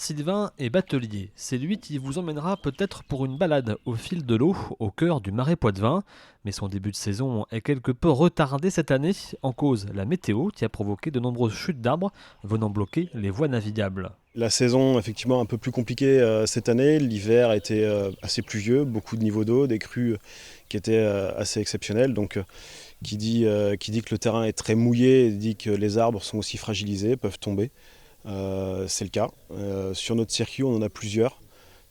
Sylvain est batelier. C'est lui qui vous emmènera peut-être pour une balade au fil de l'eau, au cœur du Marais Poitevin. Mais son début de saison est quelque peu retardé cette année, en cause la météo qui a provoqué de nombreuses chutes d'arbres venant bloquer les voies navigables. La saison, effectivement, un peu plus compliquée cette année. L'hiver a été assez pluvieux, beaucoup de niveaux d'eau, des crues qui étaient assez exceptionnelles. Donc, qui dit que le terrain est très mouillé, dit que les arbres sont aussi fragilisés, peuvent tomber. C'est le cas. Sur notre circuit, on en a plusieurs.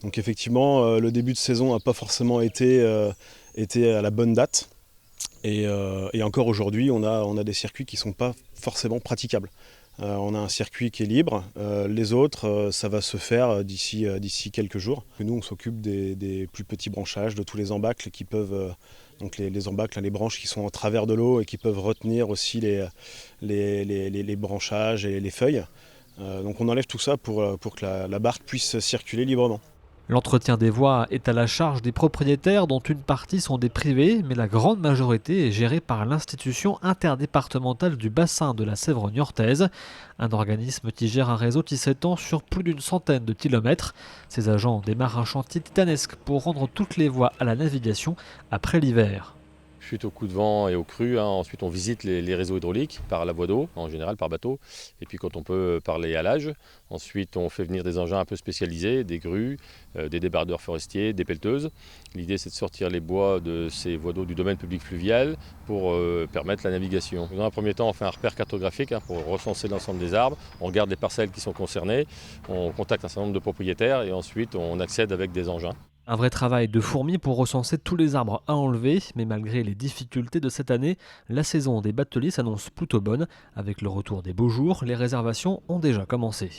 Donc, effectivement, le début de saison n'a pas forcément été à la bonne date. Et encore aujourd'hui, on a des circuits qui ne sont pas forcément praticables. On a un circuit qui est libre, les autres, ça va se faire d'ici quelques jours. Nous, on s'occupe des plus petits branchages, de tous les embâcles qui peuvent, donc les embâcles, les branches qui sont en travers de l'eau et qui peuvent retenir aussi les branchages et les feuilles. Donc on enlève tout ça pour que la barque puisse circuler librement. L'entretien des voies est à la charge des propriétaires dont une partie sont des privés, mais la grande majorité est gérée par l'institution interdépartementale du bassin de la Sèvre niortaise, un organisme qui gère un réseau qui s'étend sur plus d'une centaine de kilomètres. Ses agents démarrent un chantier titanesque pour rendre toutes les voies à la navigation après l'hiver. Suite au coup de vent et aux crues, ensuite on visite les réseaux hydrauliques par la voie d'eau, en général par bateau, et puis quand on peut par les halages. Ensuite on fait venir des engins un peu spécialisés, des grues, des débardeurs forestiers, des pelleteuses. L'idée c'est de sortir les bois de ces voies d'eau du domaine public fluvial pour permettre la navigation. Dans un premier temps on fait un repère cartographique pour recenser l'ensemble des arbres, on regarde les parcelles qui sont concernées, on contacte un certain nombre de propriétaires et ensuite on accède avec des engins. Un vrai travail de fourmi pour recenser tous les arbres à enlever, mais malgré les difficultés de cette année, la saison des bateliers s'annonce plutôt bonne. Avec le retour des beaux jours, les réservations ont déjà commencé.